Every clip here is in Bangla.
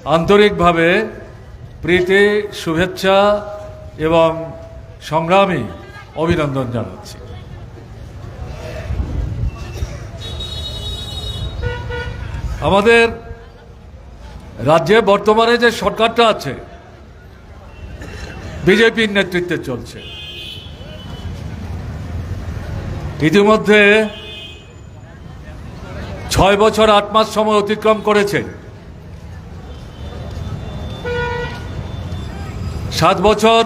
আন্তরিকভাবে প্রীতি, শুভেচ্ছা এবং সংগ্রামী অভিনন্দন জানাচ্ছি। আমাদের রাজ্যে বর্তমানে যে সরকারটা আছে বিজেপির নেতৃত্বে চলছে। ইতিমধ্যে 6 বছর 8 মাস সময় অতিক্রম করেছে। 7 বছর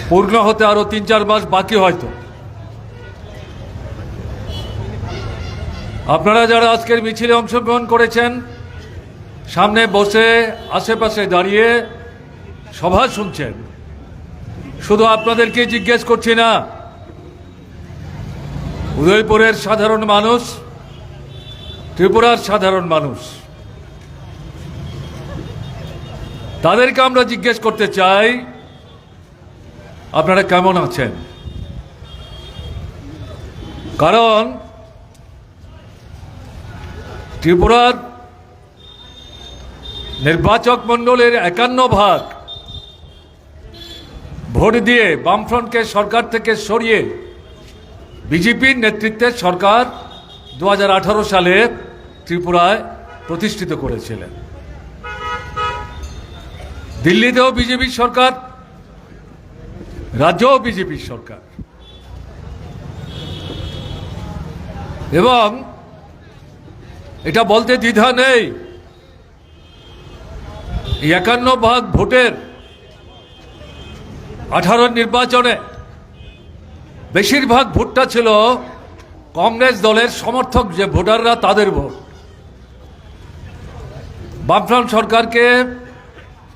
পূর্ণ হতে আরো 3-4 মাস বাকি হয়তো। আপনারা যারা আজকের মিছিলে অংশগ্রহণ করেছেন, সামনে বসে আশেপাশে দাঁড়িয়ে সভা শুনছেন, শুধু আপনাদেরকে জিজ্ঞেস করছি না, উদয়পুরের সাধারণ মানুষ, ত্রিপুরার সাধারণ মানুষ, তাদেরকে আমরা জিজ্ঞেস করতে চাই আপনারা কেমন আছেন। কারণ ত্রিপুরার নির্বাচক মণ্ডলের 51% ভোট দিয়ে বামফ্রন্টকে সরকার থেকে সরিয়ে বিজেপির নেতৃত্বে সরকার 2018 সালে ত্রিপুরায় প্রতিষ্ঠিত করেছিলেন। দিল্লিতেও বিজেপির সরকার, রাজ্যেও বিজেপির সরকার, এবং এটা বলতে দ্বিধা নেই, 51% ভোটের 18 নির্বাচনে বেশিরভাগ ভোটটা ছিল কংগ্রেস দলের সমর্থক যে ভোটাররা, তাদের ভোট। বামফ্রন্ট সরকারকে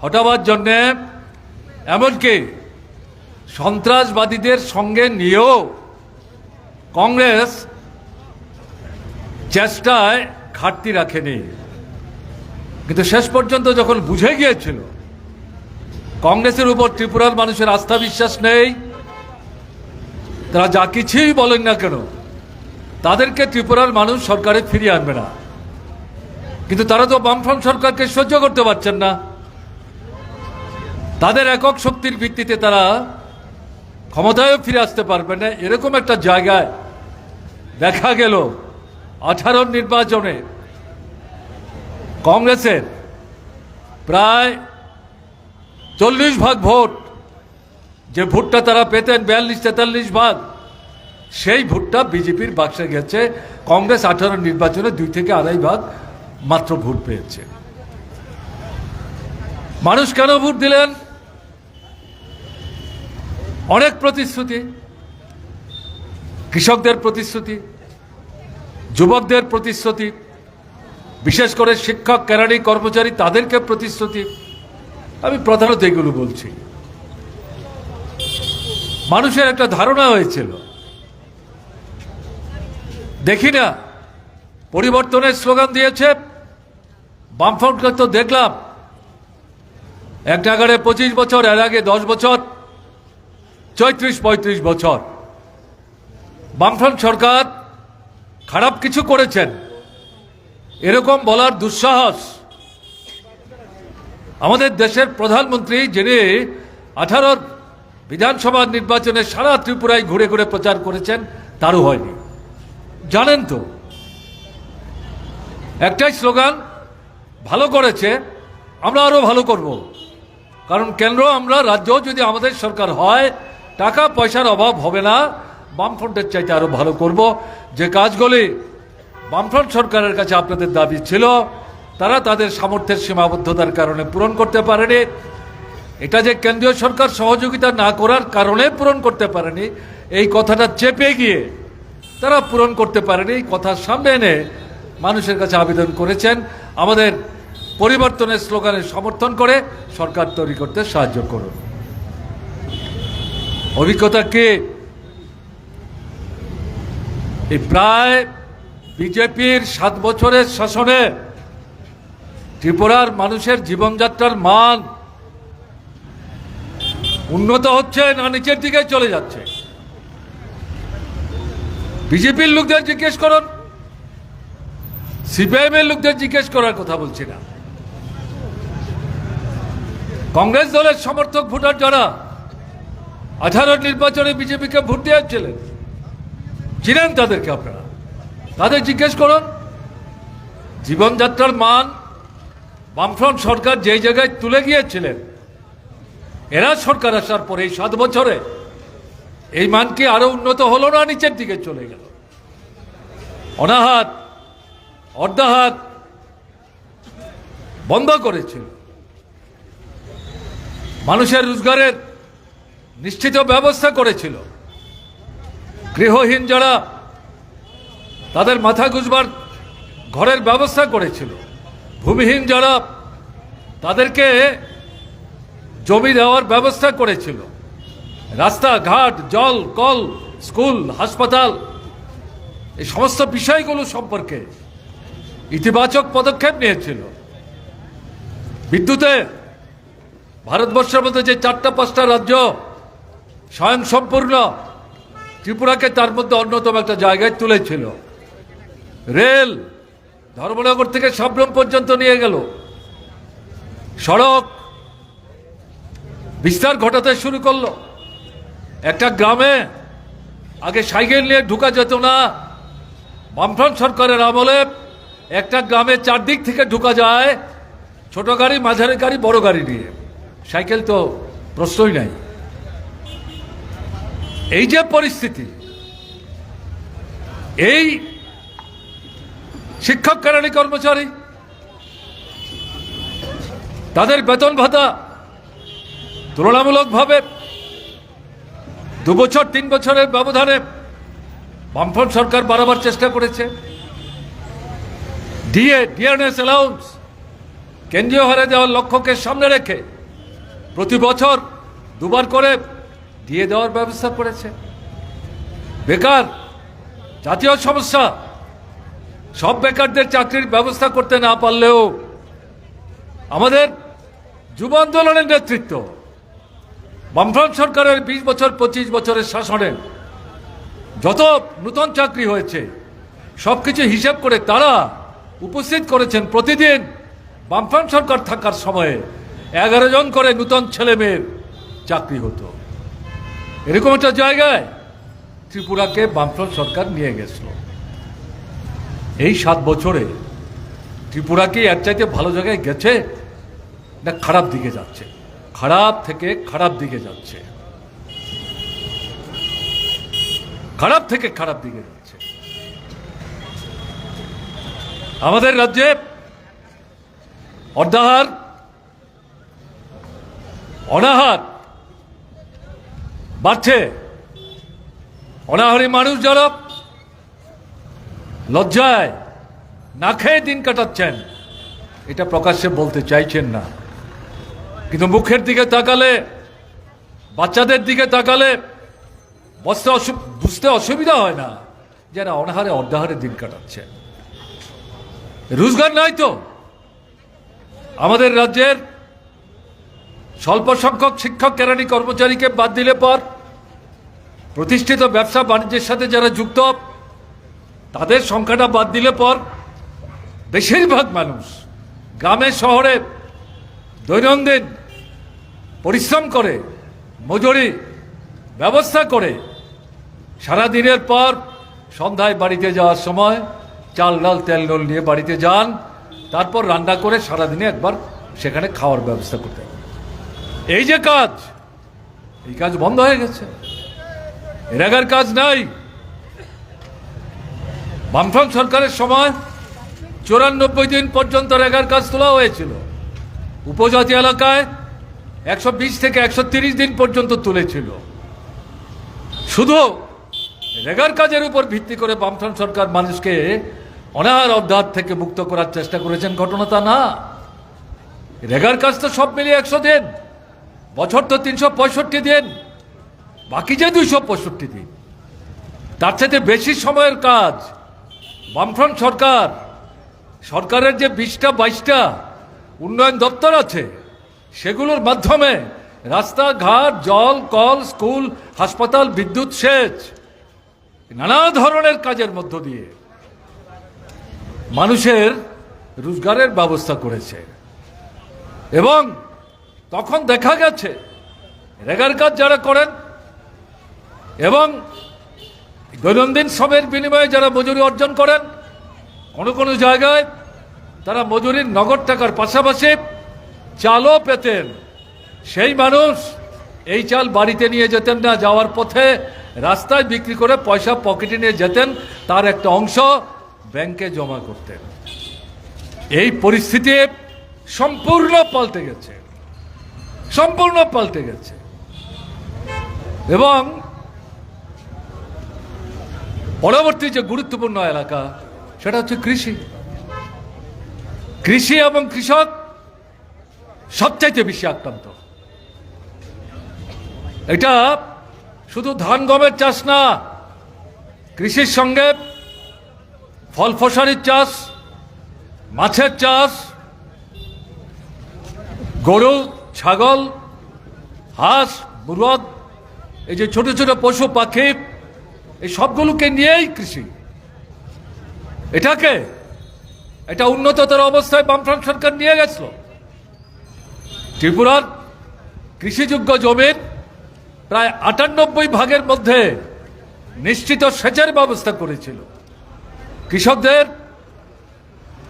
হটাবার জন্যে, এমনকি সন্ত্রাসবাদীদের সঙ্গে নিয়েও কংগ্রেস চেষ্টায় ঘাটতি রাখেনি। কিন্তু শেষ পর্যন্ত যখন বুঝে গিয়েছিল কংগ্রেসের উপর ত্রিপুরার মানুষের আস্থা বিশ্বাস নেই, তারা যা কিছুই বলেন না কেন তাদেরকে ত্রিপুরার মানুষ সরকারে ফিরিয়ে আনবে না। কিন্তু তারা তো বামফ্রন্ট সরকারকে সহ্য করতে পারছেন না। তাদের একক শক্তির ভিত্তিতে তারা ক্ষমতায়ও ফিরে আসতে পারবে না। এরকম একটা জায়গায় দেখা গেল 18 নির্বাচনে কংগ্রেসের প্রায় 40% ভোট, যে ভোটটা তারা পেতেন 42-43%, সেই ভোটটা বিজেপির বাক্সে গেছে। কংগ্রেস 18 নির্বাচনে 2 থেকে 2.5% মাত্র ভোট পেয়েছে। মানুষ কেন ভোট দিলেন? অনেক প্রতিশ্রুতি, কৃষকদের প্রতিশ্রুতি, যুবকদের প্রতিশ্রুতি, বিশেষ করে শিক্ষক, কেরানি, কর্মচারী, তাদেরকে প্রতিশ্রুতি। আমি প্রধানত এগুলো বলছি। মানুষের একটা ধারণা হয়েছিল, দেখি না পরিবর্তনের স্লোগান দিয়েছে বামফ্রন্টকে, তো দেখলাম এক নাগাড়ে 25 বছর, এর আগে 10 বছর, 34-35 বছর বামফ্রন্ট সরকার খারাপ কিছু করেছেন এরকম বলার দুঃসাহস আমাদের দেশের প্রধানমন্ত্রী, যিনি 18 বিধানসভা নির্বাচনে সারা ত্রিপুরায় ঘুরে ঘুরে প্রচার করেছেন, তারও হয়নি। জানেন তো, একটাই স্লোগান, ভালো করেছে, আমরা আরো ভালো করব। কারণ কেন্দ্র, আমরা রাজ্য, যদি আমাদের সরকার হয় টাকা পয়সার অভাব হবে না, বামফ্রন্টের চাইতে আরো ভালো করব। যে কাজগুলি বামফ্রন্ট সরকারের কাছে আপনাদের দাবি ছিল, তারা তাদের সামর্থ্যের সীমাবদ্ধতার কারণে পূরণ করতে পারেনি। এটা যে কেন্দ্রীয় সরকার সহযোগিতা না করার কারণে পূরণ করতে পারেনি, এই কথাটা চেপে গিয়ে তারা পূরণ করতে পারেনি। কথার সামনে এনে মানুষের কাছে আবেদন করেছেন আমাদের পরিবর্তনের স্লোগানের সমর্থন করে সরকার তৈরি করতে সাহায্য করুন। অভিজ্ঞতা কি? এই প্রায় বিজেপির 7 বছরের শাসনে ত্রিপুরার মানুষের জীবনযাত্রার মান উন্নত হচ্ছে না নিচের দিকে চলে যাচ্ছে? বিজেপির লোকদের জিজ্ঞেস করুন, সিপিআইএম এর লোকদের জিজ্ঞেস করার কথা বলছি না। কংগ্রেস দলের সমর্থক ভোটার যারা 18 নির্বাচনে বিজেপিকে ভোট দিয়েছিলেন, চিনেন তাদেরকে আপনারা, তাদের জিজ্ঞেস করুন। জীবনযাত্রার মান বামফ্রন্ট সরকার যেই জায়গায় তুলে গিয়েছিলেন, এরা সরকার আসার পরে এই 7 বছরে এই মান কি আরো উন্নত হলো না নিচের দিকে চলে গেল? অনাহার অর্ধাহার বন্ধ করেছিল, মানুষের রোজগারের নিশ্চিত ব্যবস্থা করেছিল, গৃহহীন যারা তাদের মাথা গুঁজবার ঘরের ব্যবস্থা করেছিল, ভূমিহীন যারা তাদেরকে জমি দেওয়ার ব্যবস্থা করেছিল, রাস্তাঘাট, জল, কল, স্কুল, হাসপাতাল, এই সমস্ত বিষয়গুলো সম্পর্কে ইতিবাচক পদক্ষেপ নিয়েছিল। বিদ্যুতে ভারতবর্ষের মধ্যে যে 4-5টা রাজ্য স্বয়ং সম্পূর্ণ, ত্রিপুরাকে তার মধ্যে অন্যতম একটা জায়গায় তুলেছিল। রেল ধর্মনগর থেকে সাব্রম পর্যন্ত নিয়ে গেল, সড়ক বিস্তার ঘটাতে শুরু করলো। একটা গ্রামে আগে সাইকেল নিয়ে ঢুকা যেত না, বামফ্রন্ট সরকারের আমলে একটা গ্রামে 4 দিক থেকে ঢুকা যায়, ছোট গাড়ি, মাঝারি গাড়ি, বড় গাড়ি নিয়ে। সাইকেল তো প্রশ্নই নাই। এই যে পরিস্থিতি, এই শিক্ষক কেরানি কর্মচারী তাদের বেতন ভাতা তুলনামূলকভাবে 2 বছর 3 বছরের ব্যবধানে বামফ্রন্ট সরকার বাড়াবার চেষ্টা করেছে। ডিএনএস অ্যালাউন্স কেন্দ্রীয় হারে দেওয়ার লক্ষ্যকে সামনে রেখে প্রতি বছর 2 বার করে দিয়ে দেওয়ার ব্যবস্থা করেছে। বেকার জাতীয় সমস্যা, সব বেকারদের চাকরির ব্যবস্থা করতে না পারলেও আমাদের যুব আন্দোলনের নেতৃত্ব, বামফ্রন্ট সরকারের 20 বছর 25 বছরের শাসনে যত নতুন চাকরি হয়েছে সবকিছু হিসাব করে তারা উপস্থিত করেছেন। প্রতিদিন বামফ্রন্ট সরকার থাকার সময়ে 11 জন করে নতুন ছেলে মেয়ের চাকরি হতো। এরকম একটা জায়গায় ত্রিপুরাকে বামফ্রন্ট সরকার নিয়ে গেছিল। এই 7 বছরে ত্রিপুরা কি এর চাইতে ভালো জায়গায় গেছে না খারাপ দিকে যাচ্ছে? খারাপ থেকে খারাপ দিকে যাচ্ছে, খারাপ থেকে খারাপ দিকে যাচ্ছে। আমাদের রাজ্যে অর্ধাহার অনাহার বাড়ছে। অনাহারী মানুষ যারা লজ্জায় না খেয়ে দিন কাটাচ্ছেন, এটা প্রকাশ্যে বলতে চাইছেন না, কিন্তু মুখের দিকে তাকালে, বাচ্চাদের দিকে তাকালে বুঝতে অসুবিধা হয় না যারা অনাহারে অর্ধাহারে দিন কাটাচ্ছে। রোজগার নাই তো। আমাদের রাজ্যের স্বল্প সংখ্যক শিক্ষক কেরানি কর্মচারীকে বাদ দিলে পর প্রতিষ্ঠিত ব্যবসা বাণিজ্যের সাথে যারা যুক্ত তাদের সংখ্যাটা বাদ দিলে পর বেশিরভাগ মানুষ গ্রামে শহরে দৈনন্দিন পরিশ্রম করে, মজুরি ব্যবস্থা করে সারাদিনের পর সন্ধ্যায় বাড়িতে যাওয়ার সময় চাল ডাল তেল নুন নিয়ে বাড়িতে যান, তারপর রান্না করে সারাদিনে একবার সেখানে খাওয়ার ব্যবস্থা করতে হবে। এই যে কাজ, এই কাজ বন্ধ হয়ে গেছে। রেগার কাজ নাই। বামফ্রন্ট সরকারের সময় 94 দিন পর্যন্ত রেগার কাজ তোলা হয়েছিল। উপজাতি এলাকায় 120 থেকে 130 দিন পর্যন্ত তুলেছিল। শুধু রেগার কাজের উপর ভিত্তি করে বামফ্রন্ট সরকার মানুষকে অনাহার অর্ধাহার থেকে মুক্ত করার চেষ্টা করেছেন, ঘটনা তা না। রেগার কাজ তো সব মিলিয়ে 100 দিন, বছর তো 365 দিন, বাকি যে 265 দিন, তার সাথে বেশি সময়ের কাজ বামফ্রন্ট সরকারের যে 20টা 22টা উন্নয়ন দপ্তর আছে সেগুলোর মাধ্যমে রাস্তাঘাট, জল, কল, স্কুল, হাসপাতাল, বিদ্যুৎ, সেচ, নানা ধরনের কাজের মধ্য দিয়ে মানুষের রোজগারের ব্যবস্থা করেছে। এবং তখন দেখা গেছে রেগার কাজ যারা করেন এবং দৈনন্দিন শ্রমের বিনিময়ে যারা মজুরি অর্জন করেন, কোনো কোনো জায়গায় তারা মজুরির নগদ টাকার পাশাপাশি চালও পেতেন। সেই মানুষ এই চাল বাড়িতে নিয়ে যেতেন না, যাওয়ার পথে রাস্তায় বিক্রি করে পয়সা পকেটে নিয়ে যেতেন, তার একটা অংশ ব্যাংকে জমা করতেন। এই পরিস্থিতি সম্পূর্ণ পাল্টে গেছে, সম্পূর্ণ পাল্টে গেছে। এবং পরবর্তী যে গুরুত্বপূর্ণ এলাকা সেটা হচ্ছে কৃষি। কৃষি এবং কৃষক সবচাইতে বেশি আক্রান্ত। এটা শুধু ধান গমের চাষ না, কৃষির সঙ্গে ফল ফসলের চাষ, মাছের চাষ, গরু ছাগল হাঁস মুরগ, এই যে ছোট ছোট পশু পাখি, এই সবগুলোকে নিয়েই কৃষি। এটা উন্নততর অবস্থায় বামফ্রন্ট সরকার নিয়ে গেছিল। ত্রিপুরার কৃষিযোগ্য জমির প্রায় ৯৮% মধ্যে নিশ্চিত সেচের ব্যবস্থা করেছিল। কৃষকদের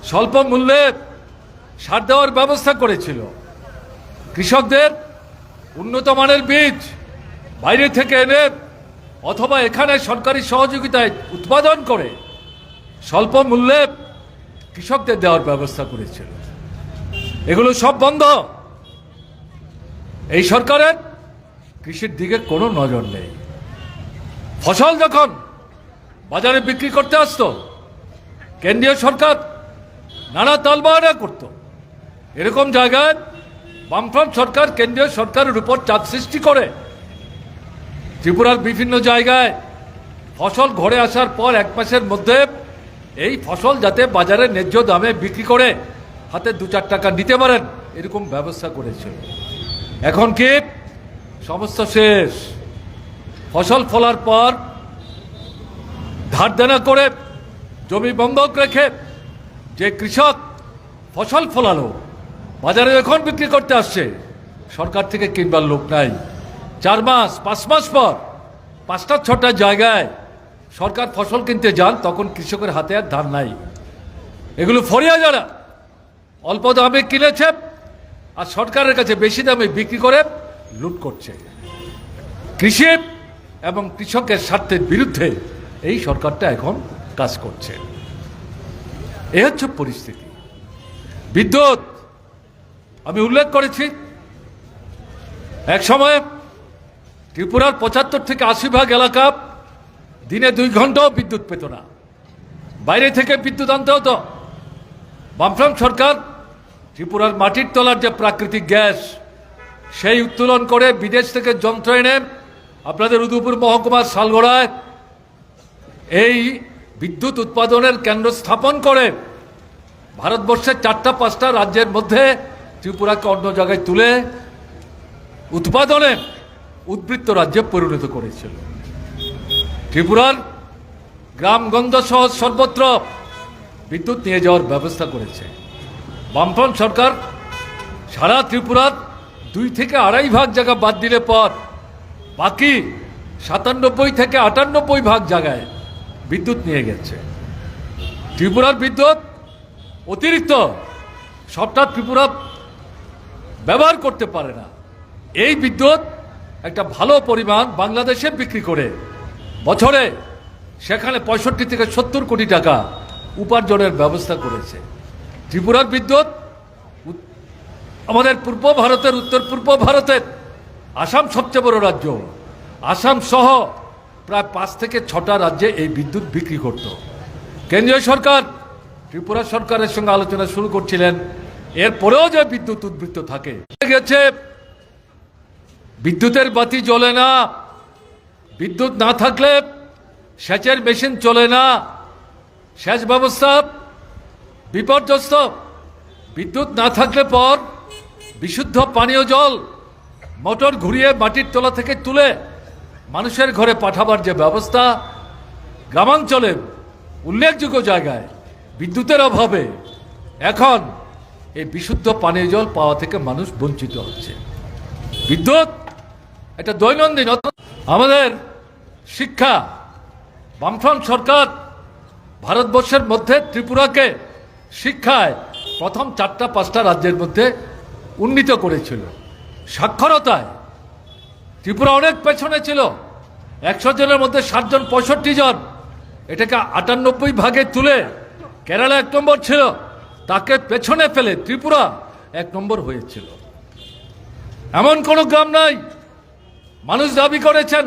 স্বল্প মূল্যে সার দেওয়ার ব্যবস্থা করেছিল। কৃষকদের উন্নত মানের বীজ বাইরে থেকে এনে অথবা এখানে সরকারি সহযোগিতায় উৎপাদন করে স্বল্প মূল্যে কৃষকদের দেওয়ার ব্যবস্থা করেছিল। এগুলো সব বন্ধ। এই সরকারের কৃষির দিকে কোনো নজর নেই। ফসল যখন বাজারে বিক্রি করতে আসতো, কেন্দ্রীয় সরকার নানা তালবাহানা করত। এরকম জায়গায় বামফ্রন্ট সরকার কেন্দ্রীয় সরকারের উপর চাপ সৃষ্টি করে ত্রিপুরার বিভিন্ন জায়গায় ফসল ঘরে আসার পর 1 মাসের মধ্যে এই ফসল যাতে বাজারে ন্যায্য দামে বিক্রি করে হাতে 2-4 টাকা নিতে পারেন, এরকম ব্যবস্থা করেছিল। এখন কি সমস্ত শেষ। ফসল ফলার পর ধার দেনা করে জমি বন্ধক রেখে যে কৃষক ফসল ফলালো বাজারে এখন বিক্রি করতে আসছে, সরকার থেকে কিনবার লোক নাই। 4 মাস 5 মাস পর 5টা-6টা জায়গায় সরকার ফসল কিনতে যান, তখন কৃষকের হাতে আর ধান নাই। এগুলো ফরিয়া যারা অল্প দামে কিনেছে আর সরকারের কাছে বেশি দামে বিক্রি করে লুট করছে। কৃষি এবং কৃষকের স্বার্থের বিরুদ্ধে এই সরকারটা এখন কাজ করছে। এ হচ্ছে পরিস্থিতি। বিদ্যুৎ আমি উল্লেখ করেছি, এক সময় ত্রিপুরার 75 থেকে 80% এলাকা দিনে 2 ঘন্টাও বিদ্যুৎ পেত না, বাইরে থেকে বিদ্যুৎ আনতে হতো। বামফ্রন্ট সরকার ত্রিপুরার মাটির তলার যে প্রাকৃতিক গ্যাস সেই উত্তোলন করে বিদেশ থেকে যন্ত্র এনে আপনাদের উদয়পুর মহকুমার শালগড়ায় এই বিদ্যুৎ উৎপাদনের কেন্দ্র স্থাপন করে ভারতবর্ষের 4টা-5টা রাজ্যের মধ্যে ত্রিপুরাকে অন্য জায়গায় তুলে উৎপাদনে উদ্বৃত্ত রাজ্যে পরিণত করেছিল। ত্রিপুরার গ্রামগঞ্জ সহ সর্বত্র বিদ্যুৎ নিয়ে যাওয়ার ব্যবস্থা করেছে বামফ্রন্ট সরকার। সারা ত্রিপুরার 2 থেকে 2.5 ভাগ জায়গা বাদ দিলে পর বাকি 97 থেকে 98 ভাগ জায়গায় বিদ্যুৎ নিয়ে গেছে। ত্রিপুরার বিদ্যুৎ অতিরিক্ত সবটা ত্রিপুরা ব্যবহার করতে পারে না। এই বিদ্যুৎ একটা ভালো পরিমাণ বাংলাদেশে বিক্রি করে বছরে সেখানে 65 থেকে 70 কোটি টাকা উপার্জনের ব্যবস্থা করেছে। ত্রিপুরার বিদ্যুৎ আমাদের পূর্ব ভারতের, উত্তর পূর্ব ভারতের আসাম সবচেয়ে বড় রাজ্য, আসাম সহ প্রায় 5 থেকে 6টা রাজ্যে এই বিদ্যুৎ বিক্রি করত। কেন্দ্রীয় সরকার ত্রিপুরা সরকারের সঙ্গে আলোচনা শুরু করছিলেন, এরপরেও যে বিদ্যুৎ উদ্বৃত্ত থাকে গেছে। বিদ্যুতের বাতি জ্বলে না, বিদ্যুৎ না থাকলে সেচের মেশিন চলে না, সেচ ব্যবস্থা বিপর্যস্ত। বিদ্যুৎ না থাকলে পর বিশুদ্ধ পানীয় জল মোটর ঘুরিয়ে মাটির তলা থেকে তুলে মানুষের ঘরে পাঠাবার যে ব্যবস্থা, গ্রামাঞ্চলে উল্লেখযোগ্য জায়গায় বিদ্যুতের অভাবে এখন এই বিশুদ্ধ পানীয় জল পাওয়া থেকে মানুষ বঞ্চিত হচ্ছে। বিদ্যুৎ এটা দৈনন্দিন। আমাদের শিক্ষা, বামফ্রন্ট সরকার ভারতবর্ষের মধ্যে ত্রিপুরাকে শিক্ষায় প্রথম 4-5টা রাজ্যের মধ্যে উন্নীত করেছিল। সাক্ষরতায় ত্রিপুরা অনেক পেছনে ছিল। 100 জনের মধ্যে 60 জন 65 জন, এটাকে 98 ভাগে তুলে কেরালা 1 নম্বর ছিল, তাকে পেছনে ফেলে ত্রিপুরা 1 নম্বর হয়েছিল। এমন কোনো গ্রাম নাই, মানুষ দাবি করেছেন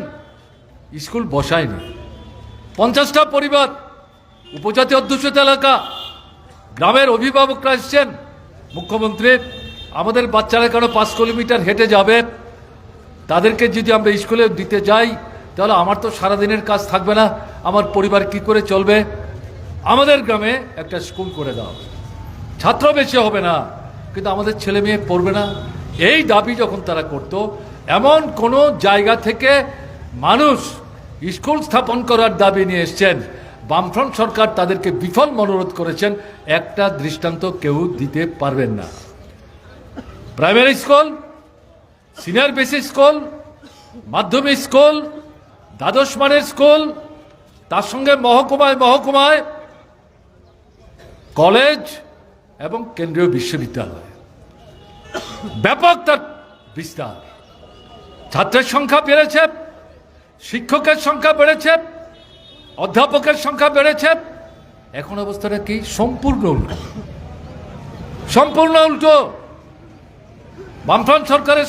স্কুল বসায়নি। 50টা পরিবার, উপজাতি অধ্যুষিত এলাকা, গ্রামের অভিভাবকরা এসছেন, মুখ্যমন্ত্রী আমাদের বাচ্চারা কেন 5 কিলোমিটার হেঁটে যাবে, তাদেরকে যদি আমরা স্কুলে দিতে যাই তাহলে আমার তো সারাদিনের কাজ থাকবে না, আমার পরিবার কি করে চলবে, আমাদের গ্রামে একটা স্কুল করে দাও, ছাত্র বেশি হবে না কিন্তু আমাদের ছেলে মেয়ে পড়বে না। এই দাবি যখন তারা করত, এমন কোনো জায়গা থেকে মানুষ স্কুল স্থাপন করার দাবি নিয়ে এসছেন, বামফ্রন্ট সরকার তাদেরকে বিফল মনোরোধ করেছেন, একটা দৃষ্টান্ত কেউ দিতে পারবেন না। Primary school, senior basic school, মাধ্যমিক স্কুল, দ্বাদশ মানের স্কুল, তার সঙ্গে মহকুমায় মহকুমায় কলেজ এবং কেন্দ্রীয় বিশ্ববিদ্যালয়, ব্যাপক তার বিস্তার। ছাত্রের সংখ্যা বেড়েছে, শিক্ষকের সংখ্যা বেড়েছে, অধ্যাপকের সংখ্যা বেড়েছে। এখন অবস্থাটা কি? সম্পূর্ণ উল্টো, সম্পূর্ণ উল্টো। বামফ্রন্ট সরকারের